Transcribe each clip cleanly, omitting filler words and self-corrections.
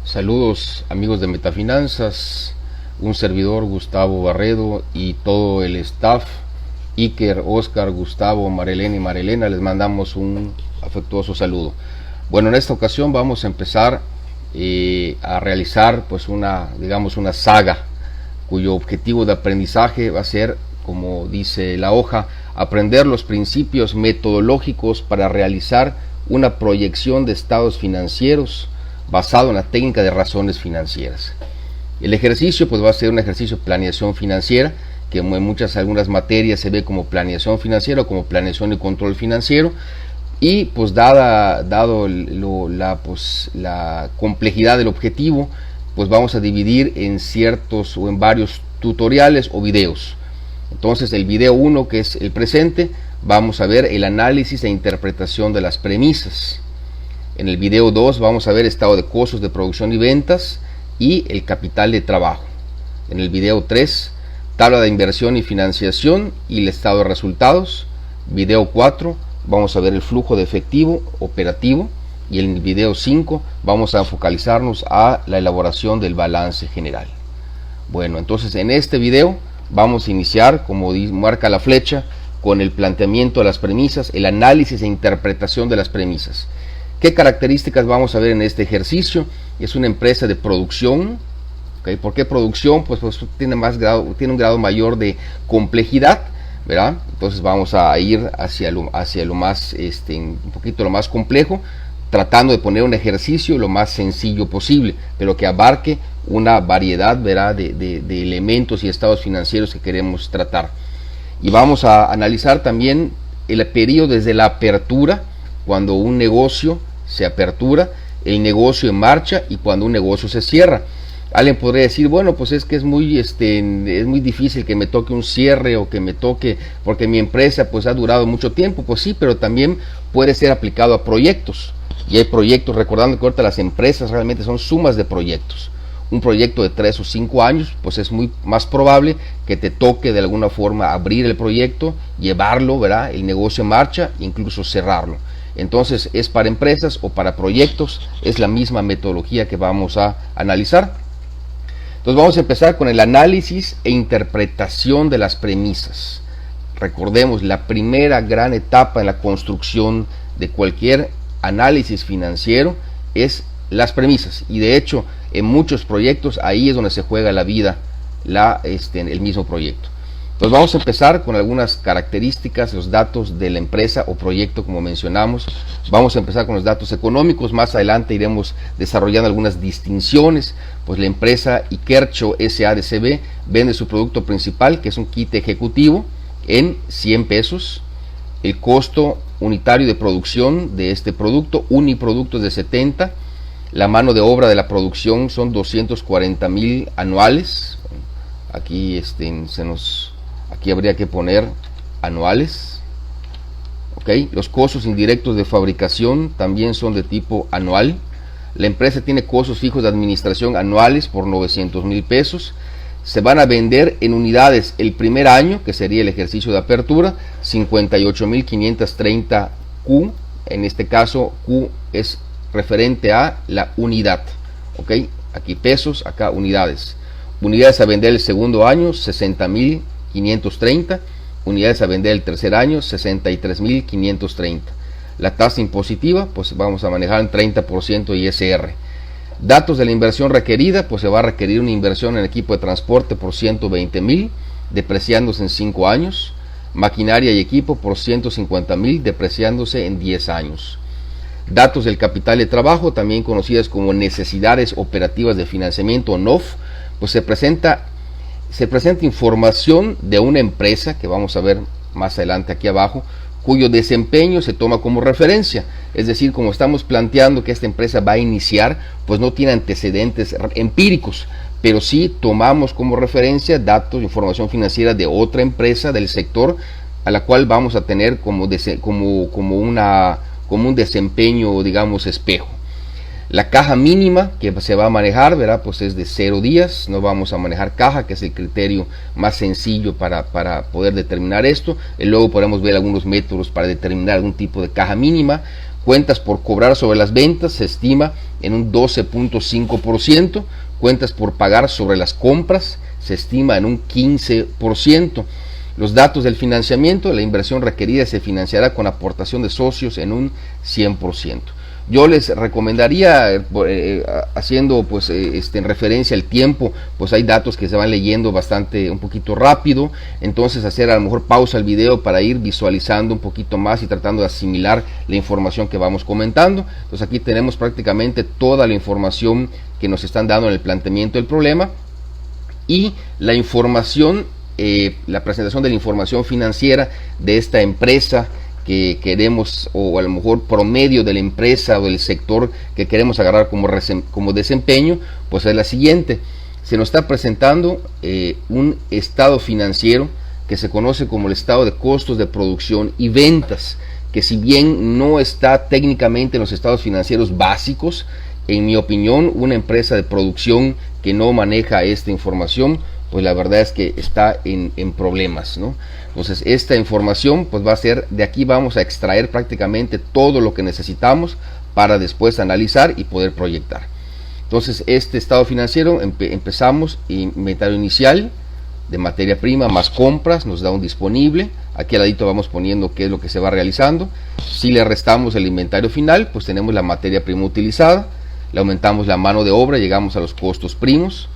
Saludos amigos de Metafinanzas, un servidor Gustavo Barredo y todo el staff, Iker, Oscar, Gustavo, Marilena y Marilena, les mandamos un afectuoso saludo. Bueno, en esta ocasión vamos a empezar a realizar pues una saga cuyo objetivo de aprendizaje va a ser, como dice la hoja, aprender los principios metodológicos para realizar una proyección de estados financieros basado en la técnica de razones financieras. El ejercicio pues va a ser un ejercicio de planeación financiera, que en algunas materias se ve como planeación financiera o como planeación y control financiero, y pues dado la complejidad del objetivo, pues vamos a dividir en ciertos o en varios tutoriales o videos. Entonces el video 1, que es el presente, vamos a ver el análisis e interpretación de las premisas. En el video 2 vamos a ver estado de costos de producción y ventas y el capital de trabajo. En el video 3, tabla de inversión y financiación y el estado de resultados. Video 4, vamos a ver el flujo de efectivo operativo. Y en el video 5 vamos a focalizarnos a la elaboración del balance general. Bueno, entonces en este video vamos a iniciar, como marca la flecha, con el planteamiento de las premisas, el análisis e interpretación de las premisas. ¿Qué características vamos a ver en este ejercicio? Es una empresa de producción. ¿Okay? ¿Por qué producción? Pues tiene un grado mayor de complejidad, ¿verdad? Entonces vamos a ir hacia lo más, un poquito lo más complejo, tratando de poner un ejercicio lo más sencillo posible, pero que abarque una variedad, ¿verdad?, de elementos y estados financieros que queremos tratar. Y vamos a analizar también el periodo desde la apertura, cuando un negocio se apertura, el negocio en marcha y cuando un negocio se cierra. Alguien podría decir, bueno, pues es que es muy difícil que me toque un cierre o que me toque, porque mi empresa pues ha durado mucho tiempo. Pues sí, pero también puede ser aplicado a proyectos. Y hay proyectos, recordando que ahorita las empresas realmente son sumas de proyectos. Un proyecto de 3 o 5 años, pues es muy más probable que te toque de alguna forma abrir el proyecto, llevarlo, ¿verdad?, el negocio en marcha, incluso cerrarlo. Entonces, es para empresas o para proyectos, es la misma metodología que vamos a analizar. Entonces vamos a empezar con el análisis e interpretación de las premisas. Recordemos, la primera gran etapa en la construcción de cualquier análisis financiero es las premisas, y de hecho en muchos proyectos ahí es donde se juega la vida el mismo proyecto. Entonces vamos a empezar con algunas características, los datos de la empresa o proyecto, como mencionamos. Vamos a empezar con los datos económicos, más adelante iremos desarrollando algunas distinciones. Pues la empresa Ikercho S.A.D.C.B. vende su producto principal, que es un kit ejecutivo, en 100 pesos. El costo unitario de producción de este producto, uniproducto, es de 70. La mano de obra de la producción son 240,000 anuales. Aquí aquí habría que poner anuales. ¿Okay? Los costos indirectos de fabricación también son de tipo anual. La empresa tiene costos fijos de administración anuales por 900,000 pesos. Se van a vender en unidades el primer año, que sería el ejercicio de apertura, 58,530 Q. En este caso, Q es referente a la unidad. ¿Ok? Aquí pesos, acá unidades. Unidades a vender el segundo año, 60,530. Unidades a vender el tercer año, 63,530. La tasa impositiva, pues vamos a manejar en 30% ISR. Datos de la inversión requerida, pues se va a requerir una inversión en equipo de transporte por 120,000, depreciándose en 5 años. Maquinaria y equipo por 150,000, depreciándose en 10 años. Datos del capital de trabajo, también conocidas como necesidades operativas de financiamiento, NOF, pues se presenta información de una empresa, que vamos a ver más adelante aquí abajo, cuyo desempeño se toma como referencia. Es decir, como estamos planteando que esta empresa va a iniciar, pues no tiene antecedentes empíricos, pero sí tomamos como referencia datos, información financiera de otra empresa del sector, a la cual vamos a tener como un desempeño, digamos, espejo. La caja mínima que se va a manejar, ¿verdad?, pues es de 0 días. No vamos a manejar caja, que es el criterio más sencillo para poder determinar esto. Y luego podemos ver algunos métodos para determinar algún tipo de caja mínima. Cuentas por cobrar sobre las ventas se estima en un 12.5%. Cuentas por pagar sobre las compras se estima en un 15%. Los datos del financiamiento, la inversión requerida se financiará con aportación de socios en un 100%. Yo les recomendaría, haciendo pues en referencia al tiempo, pues hay datos que se van leyendo bastante, un poquito rápido, entonces hacer a lo mejor pausa al video para ir visualizando un poquito más y tratando de asimilar la información que vamos comentando. Entonces aquí tenemos prácticamente toda la información que nos están dando en el planteamiento del problema y la información, la presentación de la información financiera de esta empresa que queremos, o a lo mejor promedio de la empresa o del sector que queremos agarrar como desempeño, pues es la siguiente. Se nos está presentando un estado financiero que se conoce como el estado de costos de producción y ventas, que si bien no está técnicamente en los estados financieros básicos, en mi opinión, una empresa de producción que no maneja esta información, pues la verdad es que está en problemas, ¿no? Entonces esta información pues va a ser, de aquí vamos a extraer prácticamente todo lo que necesitamos para después analizar y poder proyectar. Entonces este estado financiero, empezamos, inventario inicial de materia prima más compras, nos da un disponible. Aquí al ladito vamos poniendo qué es lo que se va realizando. Si le restamos el inventario final, pues tenemos la materia prima utilizada, le aumentamos la mano de obra, llegamos a los costos primos,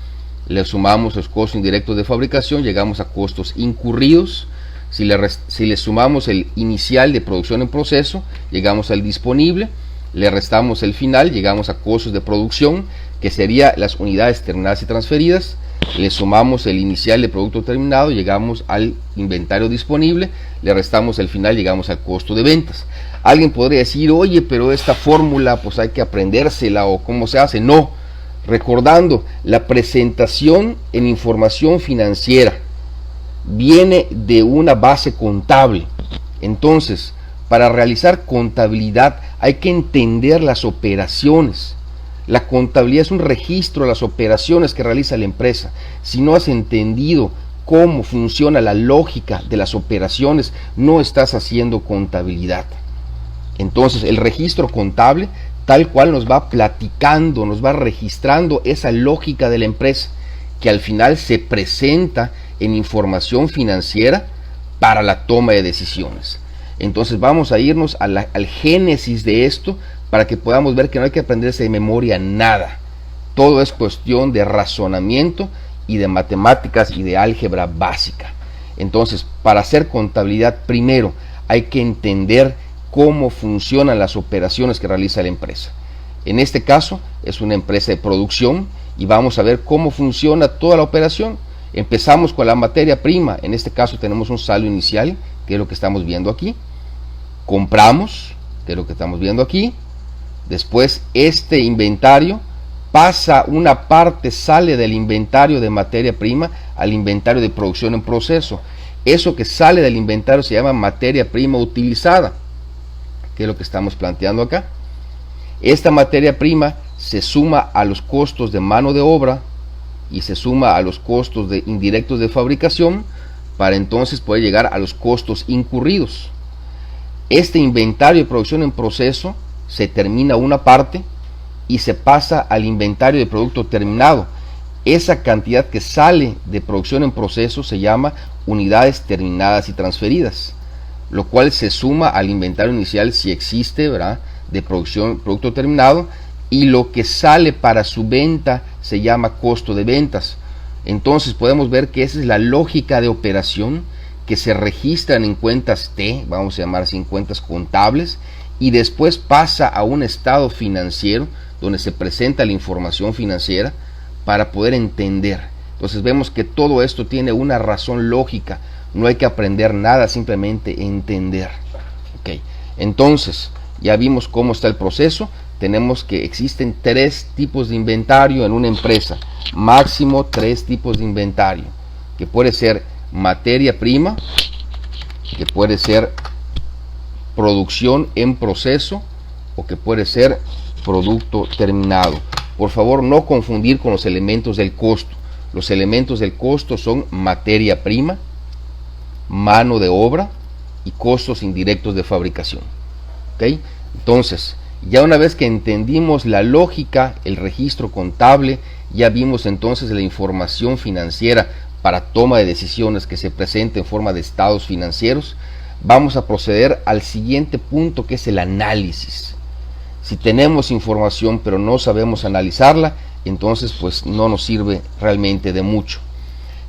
le sumamos los costos indirectos de fabricación, llegamos a costos incurridos. Si le sumamos el inicial de producción en proceso, llegamos al disponible, le restamos el final, llegamos a costos de producción, que serían las unidades terminadas y transferidas, le sumamos el inicial de producto terminado, llegamos al inventario disponible, le restamos el final, llegamos al costo de ventas. Alguien podría decir, oye, pero esta fórmula pues hay que aprendérsela, o cómo se hace. No, recordando, la presentación en información financiera viene de una base contable. Entonces, para realizar contabilidad hay que entender las operaciones. La contabilidad es un registro de las operaciones que realiza la empresa. Si no has entendido cómo funciona la lógica de las operaciones, no estás haciendo contabilidad. Entonces, el registro contable, tal cual, nos va platicando, nos va registrando esa lógica de la empresa, que al final se presenta en información financiera para la toma de decisiones. Entonces vamos a irnos al génesis de esto para que podamos ver que no hay que aprenderse de memoria nada. Todo es cuestión de razonamiento y de matemáticas y de álgebra básica. Entonces, para hacer contabilidad, primero hay que entender cómo funcionan las operaciones que realiza la empresa. En este caso es una empresa de producción y vamos a ver cómo funciona toda la operación. Empezamos con la materia prima, en este caso tenemos un saldo inicial, que es lo que estamos viendo aquí. Compramos, que es lo que estamos viendo aquí. Después este inventario pasa, una parte sale del inventario de materia prima al inventario de producción en proceso. Eso que sale del inventario se llama materia prima utilizada, que es lo que estamos planteando acá. Esta materia prima se suma a los costos de mano de obra y se suma a los costos indirectos de fabricación para entonces poder llegar a los costos incurridos. Este inventario de producción en proceso se termina una parte y se pasa al inventario de producto terminado. Esa cantidad que sale de producción en proceso se llama unidades terminadas y transferidas, lo cual se suma al inventario inicial si existe, ¿verdad?, de producto terminado, y lo que sale para su venta se llama costo de ventas. Entonces podemos ver que esa es la lógica de operación que se registran en cuentas T, vamos a llamar así, en cuentas contables, y después pasa a un estado financiero donde se presenta la información financiera para poder entender. Entonces vemos que todo esto tiene una razón lógica, no hay que aprender nada, simplemente entender. Okay. Entonces ya vimos cómo está el proceso. Tenemos que existen 3 tipos de inventario en una empresa, máximo 3 tipos de inventario, que puede ser materia prima, que puede ser producción en proceso o que puede ser producto terminado. Por favor, no confundir con los elementos del costo. Los elementos del costo son materia prima, mano de obra y costos indirectos de fabricación. ¿Okay? Entonces, ya una vez que entendimos la lógica, el registro contable, ya vimos entonces la información financiera para toma de decisiones que se presenta en forma de estados financieros, vamos a proceder al siguiente punto, que es el análisis. Si tenemos información pero no sabemos analizarla, entonces pues no nos sirve realmente de mucho.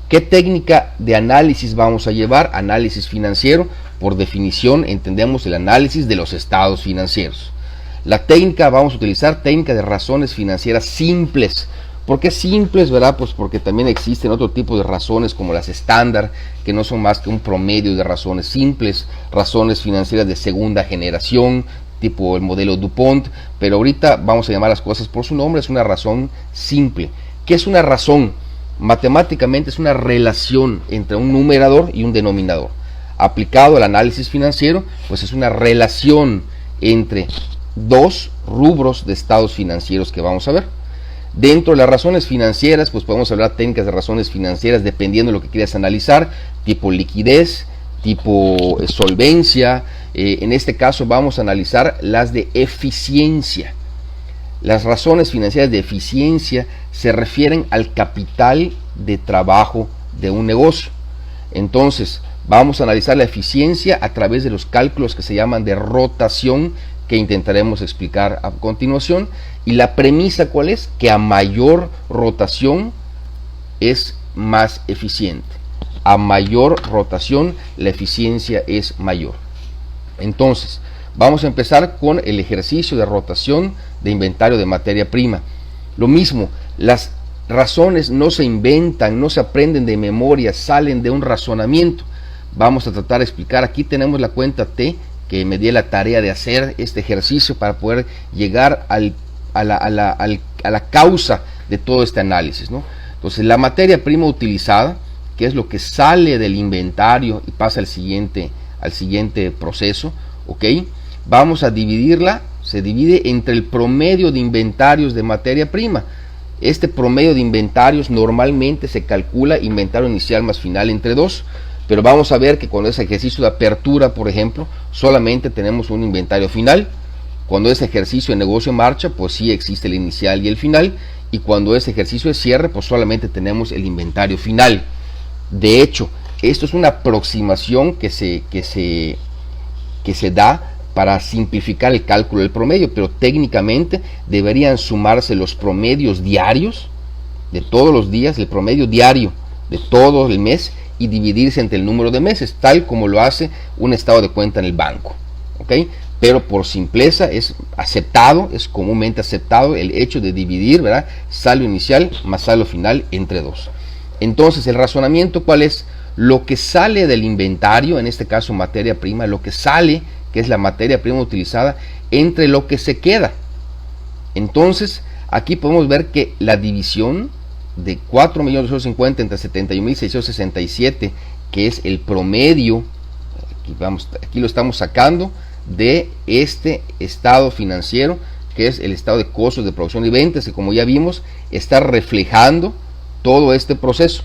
¿Qué técnica de análisis vamos a llevar? Análisis financiero. Por definición entendemos el análisis de los estados financieros. La técnica, vamos a utilizar técnica de razones financieras simples. ¿Por qué simples? ¿Verdad? Pues porque también existen otro tipo de razones como las estándar, que no son más que un promedio de razones simples, razones financieras de segunda generación, tipo el modelo DuPont, pero ahorita vamos a llamar las cosas por su nombre, es una razón simple. ¿Qué es una razón? Matemáticamente es una relación entre un numerador y un denominador. Aplicado al análisis financiero, pues es una relación entre dos rubros de estados financieros que vamos a ver. Dentro de las razones financieras, pues podemos hablar técnicas de razones financieras dependiendo de lo que quieras analizar, tipo liquidez, tipo solvencia. En este caso vamos a analizar las de eficiencia. Las razones financieras de eficiencia se refieren al capital de trabajo de un negocio. Entonces, vamos a analizar la eficiencia a través de los cálculos que se llaman de rotación, que intentaremos explicar a continuación. Y la premisa, ¿cuál es? Que a mayor rotación es más eficiente. A mayor rotación, la eficiencia es mayor. Entonces, vamos a empezar con el ejercicio de rotación de inventario de materia prima. Lo mismo, las razones no se inventan, no se aprenden de memoria, salen de un razonamiento. Vamos a tratar de explicar. Aquí tenemos la cuenta T, que me di la tarea de hacer este ejercicio para poder llegar a la causa de todo este análisis, ¿no? Entonces, la materia prima utilizada, que es lo que sale del inventario y pasa al siguiente proceso, ¿ok? Vamos a dividirla, se divide entre el promedio de inventarios de materia prima. Este promedio de inventarios normalmente se calcula inventario inicial más final entre 2, pero vamos a ver que cuando es ejercicio de apertura, por ejemplo, solamente tenemos un inventario final. Cuando es ejercicio de negocio en marcha, pues sí existe el inicial y el final, y cuando es ejercicio de cierre, pues solamente tenemos el inventario final. De hecho, esto es una aproximación que se da para simplificar el cálculo del promedio, pero técnicamente deberían sumarse los promedios diarios de todos los días, el promedio diario de todo el mes, y dividirse entre el número de meses, tal como lo hace un estado de cuenta en el banco, ¿ok? Pero por simpleza es aceptado, es comúnmente aceptado el hecho de dividir, ¿verdad?, saldo inicial más saldo final entre 2. Entonces, el razonamiento, ¿cuál es? Lo que sale del inventario, en este caso materia prima, lo que sale, que es la materia prima utilizada, entre lo que se queda. Entonces, aquí podemos ver que la división de 4.250.000 entre 71.667, que es el promedio, aquí lo estamos sacando de este estado financiero, que es el estado de costos de producción y ventas, que como ya vimos, está reflejando todo este proceso.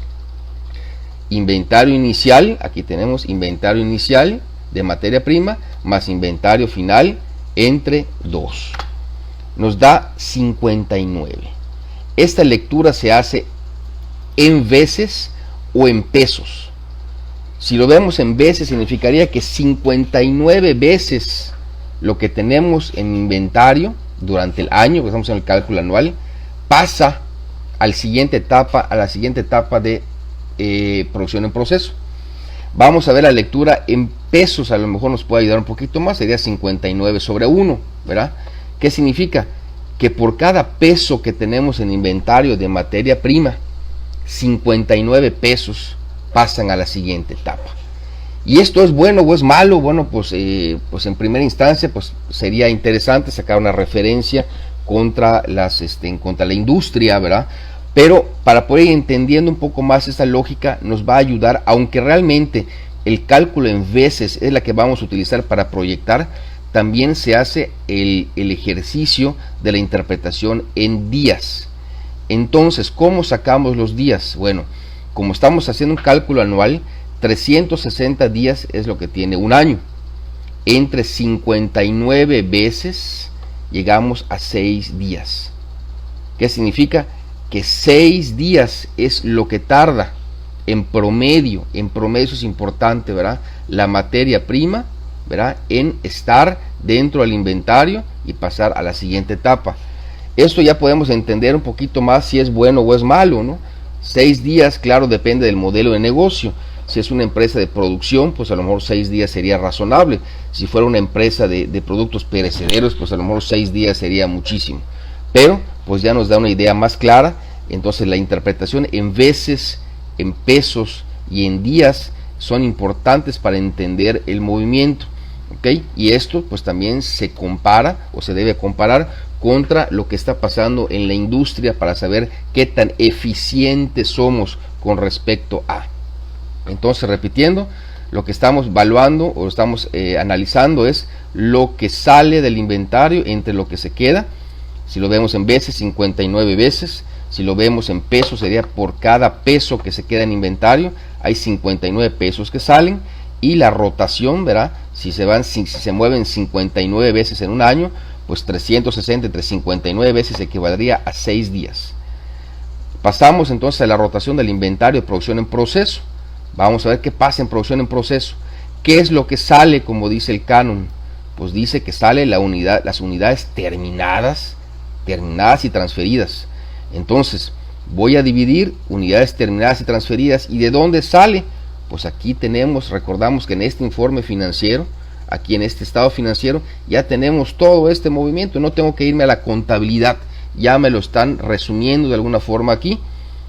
Inventario inicial, aquí tenemos inventario inicial de materia prima más inventario final entre 2. Nos da 59. Esta lectura se hace en veces o en pesos. Si lo vemos en veces, significaría que 59 veces lo que tenemos en inventario durante el año, que estamos en el cálculo anual, pasa a la siguiente etapa de producción en proceso. Vamos a ver la lectura en pesos, a lo mejor nos puede ayudar un poquito más, sería 59 sobre 1, ¿verdad? ¿Qué significa? Que por cada peso que tenemos en inventario de materia prima, 59 pesos pasan a la siguiente etapa. ¿Y esto es bueno o es malo? Bueno, pues en primera instancia pues sería interesante sacar una referencia contra la industria, ¿verdad? Pero para poder ir entendiendo un poco más esta lógica nos va a ayudar, aunque realmente el cálculo en veces es la que vamos a utilizar para proyectar, también se hace el ejercicio de la interpretación en días. Entonces, ¿cómo sacamos los días? Bueno, como estamos haciendo un cálculo anual, 360 días es lo que tiene un año. entre 59 veces llegamos a 6 días. ¿Qué significa? Que 6 días es lo que tarda en promedio eso es importante, ¿verdad? La materia prima, ¿verdad? En estar dentro del inventario y pasar a la siguiente etapa. Esto ya podemos entender un poquito más si es bueno o es malo, ¿no? 6 días, claro, depende del modelo de negocio. Si es una empresa de producción, pues a lo mejor 6 días sería razonable. Si fuera una empresa de productos perecederos, pues a lo mejor 6 días sería muchísimo. Pero, pues ya nos da una idea más clara. Entonces la interpretación en veces, en pesos y en días son importantes para entender el movimiento. ¿Okay? Y esto pues también se compara o se debe comparar contra lo que está pasando en la industria para saber qué tan eficientes somos con respecto a. Entonces, repitiendo, lo que estamos evaluando o estamos analizando es lo que sale del inventario entre lo que se queda. Si lo vemos en veces, 59 veces. Si lo vemos en pesos, sería por cada peso que se queda en inventario, hay 59 pesos que salen. Y la rotación, ¿verdad? Si se mueven 59 veces en un año, pues 360 entre 59 veces equivaldría a 6 días. Pasamos entonces a la rotación del inventario de producción en proceso. Vamos a ver qué pasa en producción en proceso. ¿Qué es lo que sale, como dice el canon? Pues dice que sale las unidades terminadas y transferidas. Entonces, voy a dividir unidades terminadas y transferidas. ¿Y de dónde sale? Pues aquí recordamos que en este informe financiero, aquí en este estado financiero, ya tenemos todo este movimiento. No tengo que irme a la contabilidad, ya me lo están resumiendo de alguna forma aquí.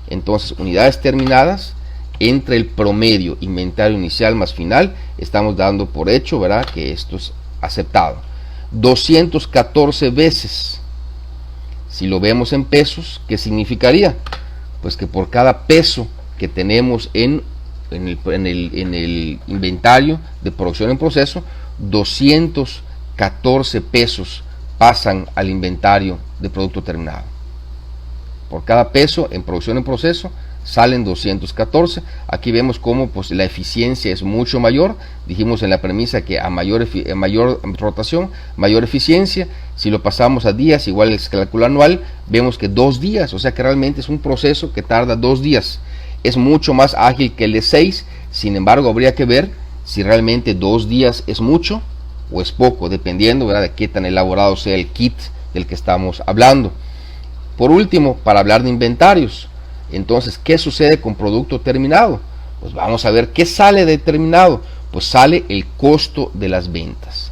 Entonces, unidades terminadas entre el promedio inventario inicial más final, estamos dando por hecho, ¿verdad?, que esto es aceptado. 214 veces. Si lo vemos en pesos, ¿qué significaría? Pues que por cada peso que tenemos en el inventario de producción en proceso, 214 pesos pasan al inventario de producto terminado. Por cada peso en producción en proceso salen 214. Aquí vemos cómo pues la eficiencia es mucho mayor. Dijimos en la premisa que a mayor rotación, mayor eficiencia. Si lo pasamos a días, igual el cálculo anual, vemos que 2 días, o sea que realmente es un proceso que tarda 2 días. Es mucho más ágil que el de 6, sin embargo habría que ver si realmente 2 días es mucho o es poco, dependiendo, ¿verdad?, de qué tan elaborado sea el kit del que estamos hablando. Por último, para hablar de inventarios, entonces, ¿qué sucede con producto terminado? Pues vamos a ver qué sale de terminado. Pues sale el costo de las ventas.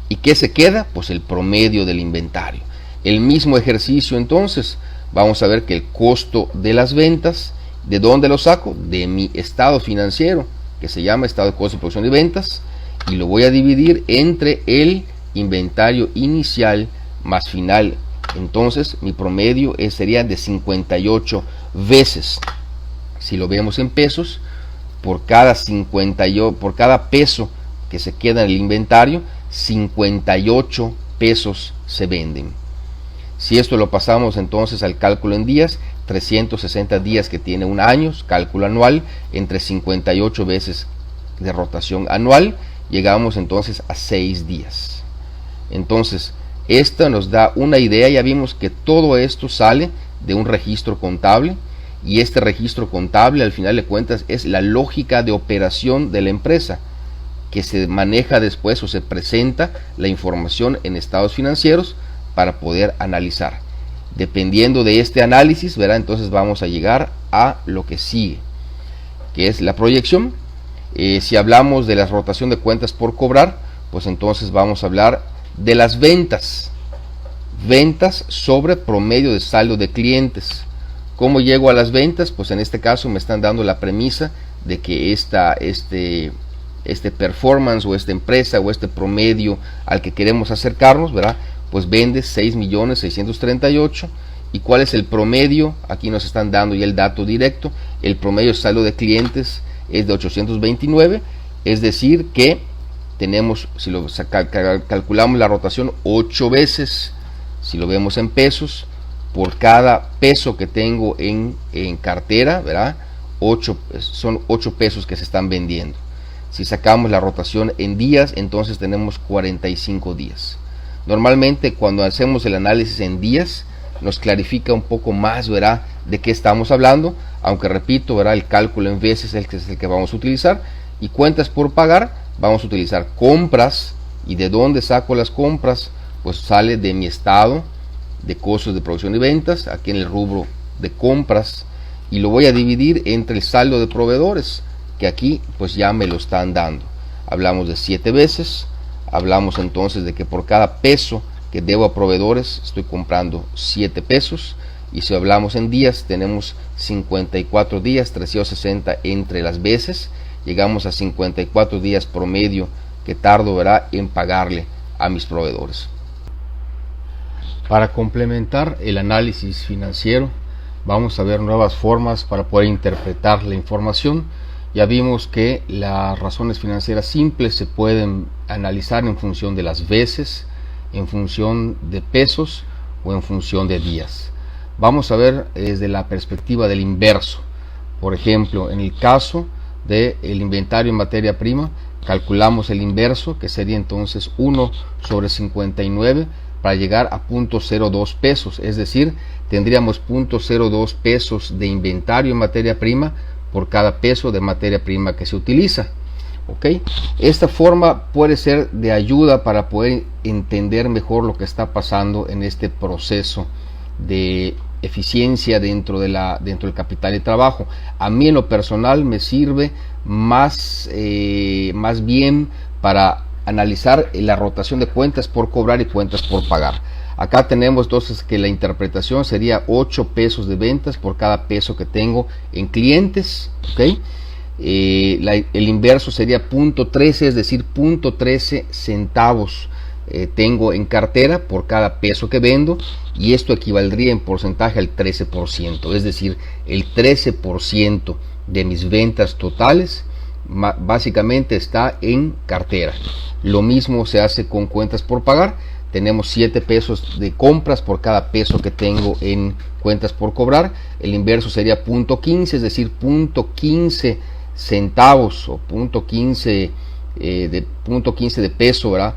¿Y qué se queda? Pues el promedio del inventario. El mismo ejercicio entonces, vamos a ver que el costo de las ventas, ¿de dónde lo saco? De mi estado financiero, que se llama estado de costo de producción y ventas, y lo voy a dividir entre el inventario inicial más final. Entonces mi promedio sería de 58 veces. Si lo vemos en pesos, por cada peso que se queda en el inventario, 58 pesos se venden. Si esto lo pasamos entonces al cálculo en días, 360 días que tiene un año, cálculo anual, entre 58 veces de rotación anual, llegamos entonces a 6 días. Entonces, esto nos da una idea. Ya vimos que todo esto sale de un registro contable, y este registro contable al final de cuentas es la lógica de operación de la empresa, que se maneja después o se presenta la información en estados financieros para poder analizar. Dependiendo de este análisis, ¿verdad?, entonces vamos a llegar a lo que sigue, que es la proyección. Si hablamos de la rotación de cuentas por cobrar, pues entonces vamos a hablar de las ventas sobre promedio de saldo de clientes. ¿Cómo llego a las ventas? Pues en este caso me están dando la premisa de que este performance o esta empresa o este promedio al que queremos acercarnos, ¿verdad?, pues vende 6.638.000. ¿Y cuál es el promedio? Aquí nos están dando ya el dato directo. El promedio de saldo de clientes es de 829, es decir que tenemos, si lo calculamos la rotación, 8 veces. Si lo vemos en pesos, por cada peso que tengo en cartera, ¿verdad?, son 8 pesos que se están vendiendo. Si sacamos la rotación en días, entonces tenemos 45 días. Normalmente cuando hacemos el análisis en días, nos clarifica un poco más, ¿verdad?, de qué estamos hablando, aunque repito, ¿verdad?, el cálculo en veces es el que vamos a utilizar. Y cuentas por pagar, vamos a utilizar compras. ¿Y de dónde saco las compras? Pues sale de mi estado de costos de producción y ventas, aquí en el rubro de compras, y lo voy a dividir entre el saldo de proveedores, que aquí pues ya me lo están dando. Hablamos de 7 veces, hablamos entonces de que por cada peso que debo a proveedores estoy comprando 7 pesos, y si hablamos en días tenemos 54 días, 360 entre las veces, llegamos a 54 días promedio que tardo, ¿verdad?, en pagarle a mis proveedores. Para complementar el análisis financiero, vamos a ver nuevas formas para poder interpretar la información. Ya vimos que las razones financieras simples se pueden analizar en función de las veces, en función de pesos o en función de días. Vamos a ver desde la perspectiva del inverso. Por ejemplo, en el caso del inventario en materia prima, calculamos el inverso, que sería entonces 1 sobre 59 para llegar a 0.02 pesos, es decir, tendríamos 0.02 pesos de inventario en materia prima por cada peso de materia prima que se utiliza. ¿Okay? Esta forma puede ser de ayuda para poder entender mejor lo que está pasando en este proceso de eficiencia dentro del capital de trabajo. A mí en lo personal me sirve más bien para analizar la rotación de cuentas por cobrar y cuentas por pagar. Acá tenemos entonces que la interpretación sería 8 pesos de ventas por cada peso que tengo en clientes. ¿Okay? El inverso sería 0.13, es decir, 0.13 centavos tengo en cartera por cada peso que vendo, y esto equivaldría en porcentaje al 13%, es decir, el 13% de mis ventas totales básicamente está en cartera. Lo mismo se hace con cuentas por pagar. Tenemos 7 pesos de compras por cada peso que tengo en cuentas por cobrar. El inverso sería 0.15, es decir, 0.15 centavos o 0.15 de peso, ¿verdad?,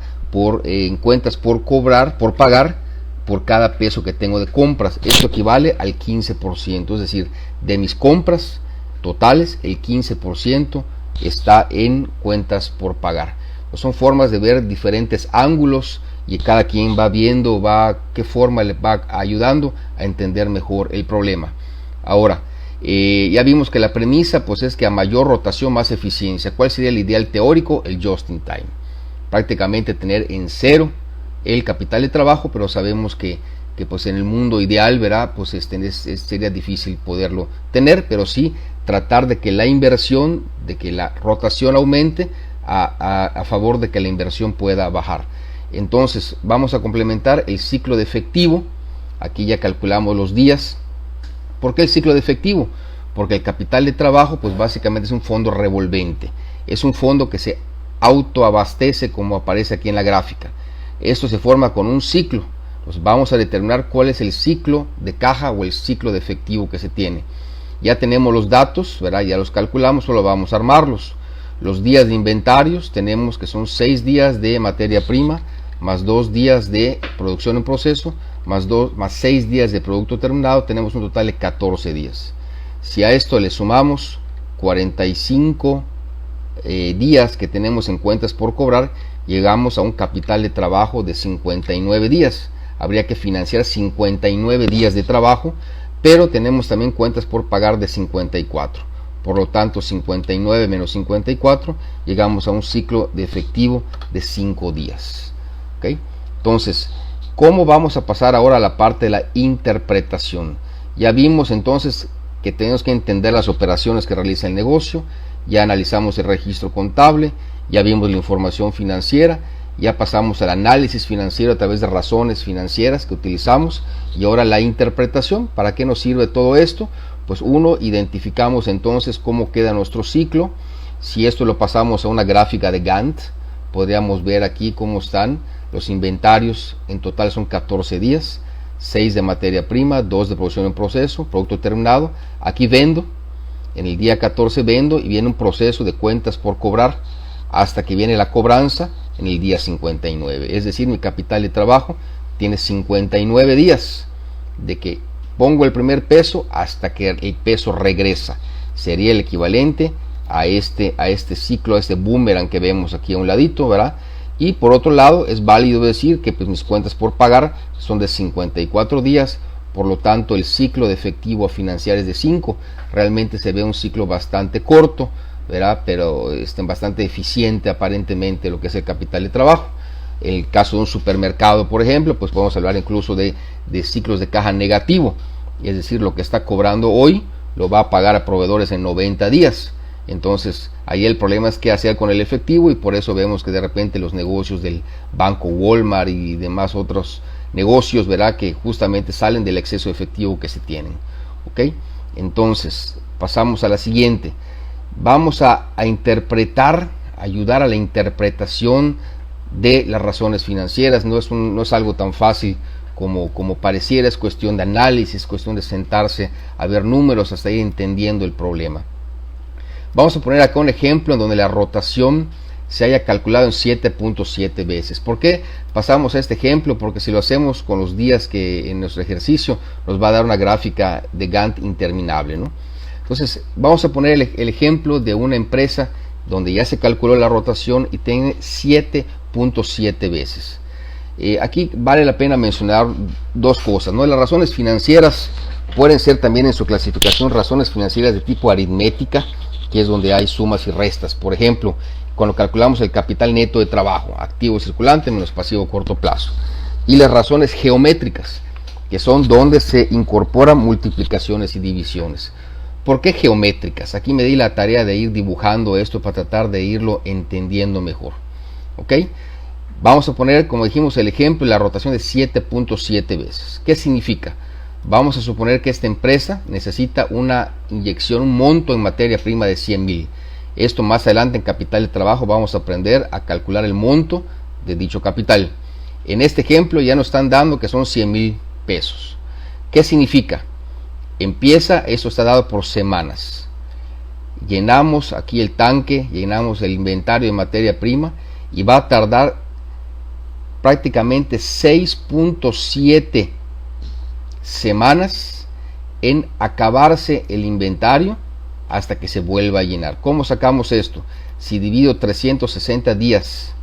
en cuentas por cobrar, por pagar, por cada peso que tengo de compras. Esto equivale al 15%, es decir, de mis compras totales, el 15% está en cuentas por pagar. Pues son formas de ver diferentes ángulos, y cada quien va viendo qué forma le va ayudando a entender mejor el problema. Ahora, ya vimos que la premisa pues es que a mayor rotación más eficiencia. ¿Cuál sería el ideal teórico? El just in time. Prácticamente tener en cero el capital de trabajo, pero sabemos que pues en el mundo ideal, ¿verdad?, pues sería difícil poderlo tener, pero sí tratar de que la inversión, de que la rotación aumente a favor de que la inversión pueda bajar. Entonces vamos a complementar el ciclo de efectivo. Aquí ya calculamos los días. ¿Por qué el ciclo de efectivo? Porque el capital de trabajo pues básicamente es un fondo revolvente, es un fondo que se autoabastece, como aparece aquí en la gráfica. Esto se forma con un ciclo. Entonces vamos a determinar cuál es el ciclo de caja o el ciclo de efectivo que se tiene. Ya tenemos los datos, ¿verdad?, ya los calculamos, solo vamos a armarlos. Los días de inventarios tenemos que son 6 días de materia prima, más 2 días de producción en proceso, más 6 días de producto terminado, tenemos un total de 14 días. Si a esto le sumamos 45 días que tenemos en cuentas por cobrar, llegamos a un capital de trabajo de 59 días. Habría que financiar 59 días de trabajo, pero tenemos también cuentas por pagar de 54. Por lo tanto, 59 menos 54, llegamos a un ciclo de efectivo de 5 días. ¿Okay? Entonces, ¿cómo vamos a pasar ahora a la parte de la interpretación? Ya vimos entonces que tenemos que entender las operaciones que realiza el negocio, ya analizamos el registro contable, ya vimos la información financiera, ya pasamos al análisis financiero a través de razones financieras que utilizamos, y ahora la interpretación. ¿Para qué nos sirve todo esto? Pues uno, identificamos entonces cómo queda nuestro ciclo. Si esto lo pasamos a una gráfica de Gantt, podríamos ver aquí cómo están los inventarios. En total son 14 días, 6 de materia prima, 2 de producción en proceso, producto terminado. Aquí vendo, en el día 14 vendo, y viene un proceso de cuentas por cobrar. hasta que viene la cobranza en el día 59. Es decir, mi capital de trabajo tiene 59 días de que pongo el primer peso hasta que el peso regresa. Sería el equivalente a este ciclo, a este boomerang que vemos aquí a un ladito, ¿verdad? Y por otro lado, es válido decir que pues, mis cuentas por pagar son de 54 días, por lo tanto el ciclo de efectivo a financiar es de 5. Realmente se ve un ciclo bastante corto, ¿verdad? Pero bastante eficiente aparentemente lo que es el capital de trabajo. El caso de un supermercado, por ejemplo, pues podemos hablar incluso de ciclos de caja negativo, es decir, lo que está cobrando hoy lo va a pagar a proveedores en 90 días. Entonces ahí el problema es qué hacer con el efectivo, y por eso vemos que de repente los negocios del banco Walmart y demás otros negocios, ¿verdad?, que justamente salen del exceso de efectivo que se tienen. ¿Ok? Entonces pasamos a la siguiente. Vamos a interpretar, ayudar a la interpretación de las razones financieras. No es algo tan fácil como pareciera, es cuestión de análisis, cuestión de sentarse a ver números hasta ir entendiendo el problema. Vamos a poner acá un ejemplo en donde la rotación se haya calculado en 7.7 veces. ¿Por qué pasamos a este ejemplo? Porque si lo hacemos con los días que en nuestro ejercicio nos va a dar una gráfica de Gantt interminable, ¿no? Entonces vamos a poner el ejemplo de una empresa donde ya se calculó la rotación y tiene 7.7 veces. Aquí vale la pena mencionar dos cosas, ¿no? Las razones financieras pueden ser también en su clasificación razones financieras de tipo aritmética, que es donde hay sumas y restas. Por ejemplo, cuando calculamos el capital neto de trabajo, activo circulante menos pasivo a corto plazo. Y las razones geométricas, que son donde se incorporan multiplicaciones y divisiones. ¿Por qué geométricas? Aquí me di la tarea de ir dibujando esto para tratar de irlo entendiendo mejor. ¿Ok? Vamos a poner, como dijimos, el ejemplo de la rotación de 7.7 veces. ¿Qué significa? Vamos a suponer que esta empresa necesita una inyección, un monto en materia prima de 100,000. Esto más adelante en capital de trabajo vamos a aprender a calcular el monto de dicho capital. En este ejemplo ya nos están dando que son 100,000 pesos. ¿Qué significa? Empieza, esto está dado por semanas. Llenamos aquí el tanque, llenamos el inventario de materia prima y va a tardar prácticamente 6.7 semanas en acabarse el inventario hasta que se vuelva a llenar. ¿Cómo sacamos esto? Si divido 360 días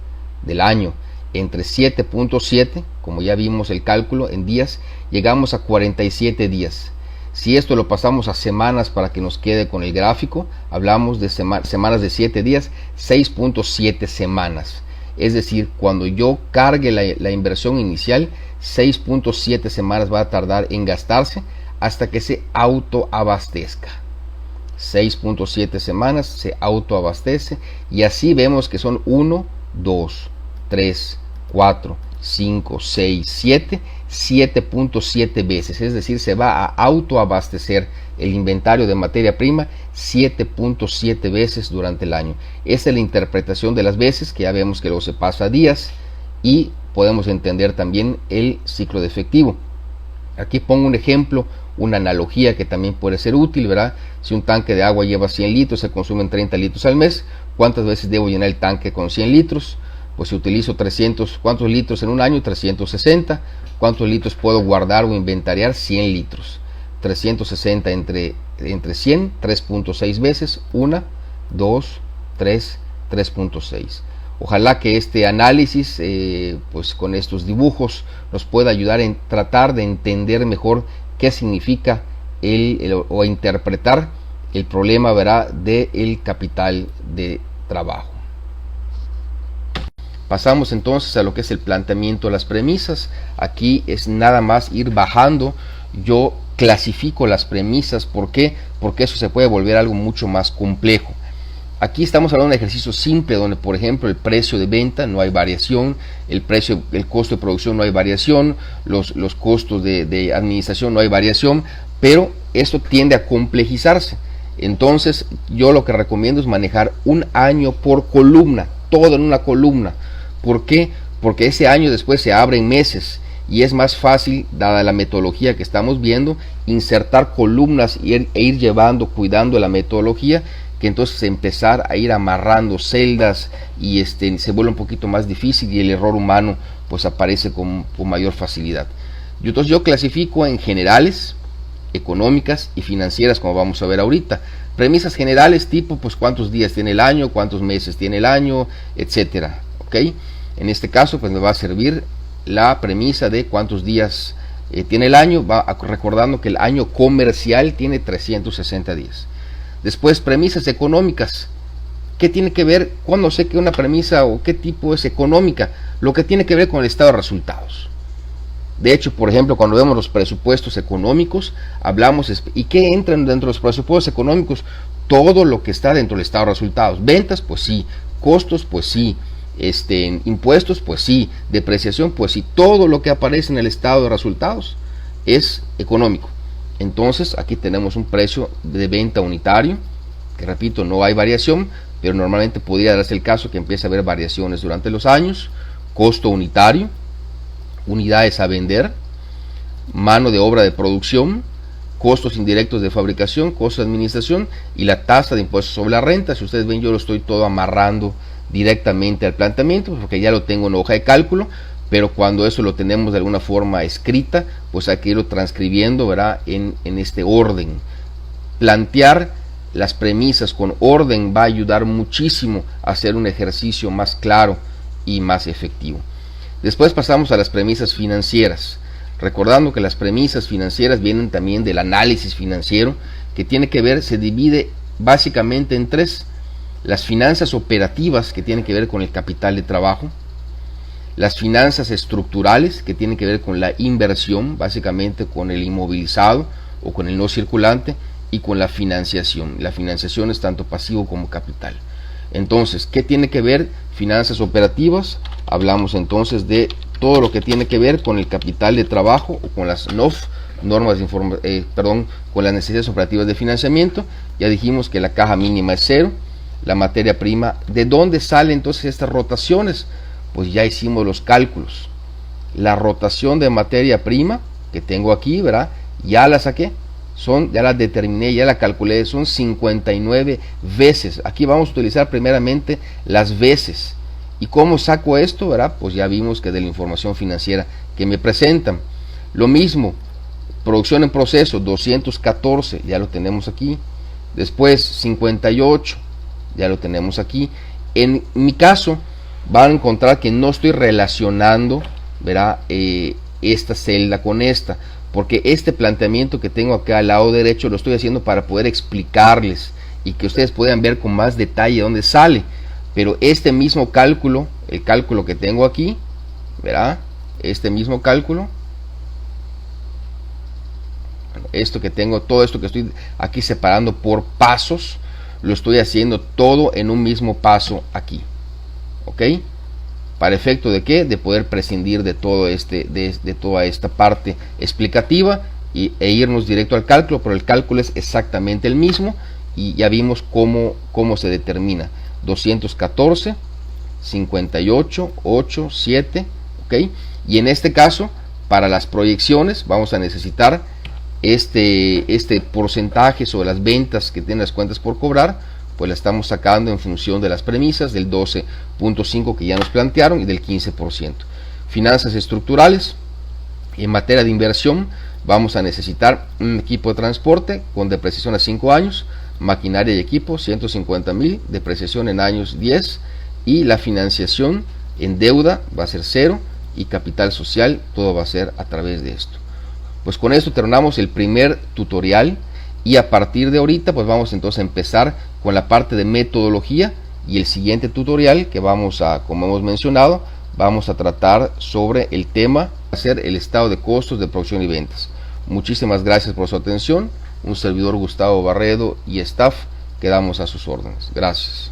del año entre 7.7, como ya vimos el cálculo en días, llegamos a 47 días. Si esto lo pasamos a semanas para que nos quede con el gráfico, hablamos de semanas de 7 días, 6.7 semanas. Es decir, cuando yo cargue la inversión inicial, 6.7 semanas va a tardar en gastarse hasta que se autoabastezca. 6.7 semanas se autoabastece, y así vemos que son 1, 2, 3, 4, 5, 6, 7, 7.7 veces. Es decir, se va a autoabastecer el inventario de materia prima 7.7 veces durante el año. Esa es la interpretación de las veces, que ya vemos que luego se pasa a días, y podemos entender también el ciclo de efectivo. Aquí pongo un ejemplo, una analogía que también puede ser útil, ¿verdad? Si un tanque de agua lleva 100 litros, se consumen 30 litros al mes. ¿Cuántas veces debo llenar el tanque con 100 litros? Pues si utilizo 300, ¿cuántos litros en un año? 360. ¿Cuántos litros puedo guardar o inventariar? 100 litros. 360 entre 100, 3.6 veces, 1, 2, 3, 3.6. Ojalá que este análisis, pues con estos dibujos, nos pueda ayudar en tratar de entender mejor qué significa o interpretar el problema, ¿verdad?, del capital de trabajo. Pasamos entonces a lo que es el planteamiento de las premisas. Aquí es nada más ir bajando. Yo clasifico las premisas. ¿Por qué? Porque eso se puede volver algo mucho más complejo. Aquí estamos hablando de un ejercicio simple donde, por ejemplo, el precio de venta no hay variación, el costo de producción no hay variación, los costos de administración no hay variación, pero esto tiende a complejizarse. Entonces yo lo que recomiendo es manejar un año por columna, todo en una columna. ¿Por qué? Porque ese año después se abre en meses y es más fácil, dada la metodología que estamos viendo, insertar columnas e ir llevando, cuidando la metodología, que entonces empezar a ir amarrando celdas y se vuelve un poquito más difícil y el error humano pues aparece con mayor facilidad. Entonces yo clasifico en generales, económicas y financieras, como vamos a ver ahorita. Premisas generales tipo pues cuántos días tiene el año, cuántos meses tiene el año, etcétera, ¿ok? En este caso pues me va a servir la premisa de cuántos días tiene el año, recordando que el año comercial tiene 360 días. Después, premisas económicas. ¿Qué tiene que ver? ¿Cuándo sé que una premisa o qué tipo es económica? Lo que tiene que ver con el estado de resultados. De hecho, por ejemplo, cuando vemos los presupuestos económicos, hablamos, ¿y qué entra dentro de los presupuestos económicos? Todo lo que está dentro del estado de resultados. Ventas, pues sí. Costos, pues sí. Impuestos, pues sí. Depreciación, pues sí. Todo lo que aparece en el estado de resultados es económico. Entonces aquí tenemos un precio de venta unitario, que repito, no hay variación, pero normalmente podría darse el caso que empiece a haber variaciones durante los años. Costo unitario, unidades a vender, mano de obra de producción, costos indirectos de fabricación, costos de administración y la tasa de impuestos sobre la renta. Si ustedes ven, yo lo estoy todo amarrando directamente al planteamiento, porque ya lo tengo en hoja de cálculo, pero cuando eso lo tenemos de alguna forma escrita, pues hay que irlo transcribiendo, ¿verdad? En este orden. Plantear las premisas con orden va a ayudar muchísimo a hacer un ejercicio más claro y más efectivo. Después pasamos a las premisas financieras, recordando que las premisas financieras vienen también del análisis financiero, que tiene que ver, se divide básicamente en tres: las finanzas operativas, que tienen que ver con el capital de trabajo; las finanzas estructurales, que tienen que ver con la inversión, básicamente con el inmovilizado o con el no circulante; y con la financiación. La financiación es tanto pasivo como capital. Entonces, ¿qué tiene que ver finanzas operativas? Hablamos entonces de todo lo que tiene que ver con el capital de trabajo o con las NOF, normas de con las necesidades operativas de financiamiento. Ya dijimos que la caja mínima es 0, la materia prima. ¿De dónde salen entonces estas rotaciones? Pues ya hicimos los cálculos. La rotación de materia prima que tengo aquí, ¿verdad? Ya la saqué. Ya la determiné, ya la calculé, son 59 veces. Aquí vamos a utilizar primeramente las veces. ¿Y cómo saco esto? ¿Verdad? Pues ya vimos que de la información financiera que me presentan. Lo mismo, producción en proceso, 214, ya lo tenemos aquí. Después 58, ya lo tenemos aquí. En mi caso, van a encontrar que no estoy relacionando, ¿verdad? Esta celda con esta, porque este planteamiento que tengo acá al lado derecho lo estoy haciendo para poder explicarles y que ustedes puedan ver con más detalle dónde sale. Pero este mismo cálculo, el cálculo que tengo aquí, ¿verdad? Este mismo cálculo, esto que tengo, todo esto que estoy aquí separando por pasos, lo estoy haciendo todo en un mismo paso aquí, ¿ok? ¿Para efecto de qué? De poder prescindir de todo de toda esta parte explicativa e irnos directo al cálculo, pero el cálculo es exactamente el mismo y ya vimos cómo se determina. 214, 58, 8, 7, ¿ok? Y en este caso, para las proyecciones, vamos a necesitar este porcentaje sobre las ventas que tienen las cuentas por cobrar, pues la estamos sacando en función de las premisas del 12.5 que ya nos plantearon y del 15%. Finanzas estructurales, en materia de inversión, vamos a necesitar un equipo de transporte con depreciación a 5 años, maquinaria y equipo 150,000, depreciación en años 10, y la financiación en deuda va a ser 0 y capital social todo va a ser a través de esto. Pues con esto terminamos el primer tutorial y a partir de ahorita pues vamos entonces a empezar con la parte de metodología y el siguiente tutorial que vamos a, como hemos mencionado, vamos a tratar sobre el tema hacer el estado de costos de producción y ventas. Muchísimas gracias por su atención. Un servidor Gustavo Barredo y staff quedamos a sus órdenes. Gracias.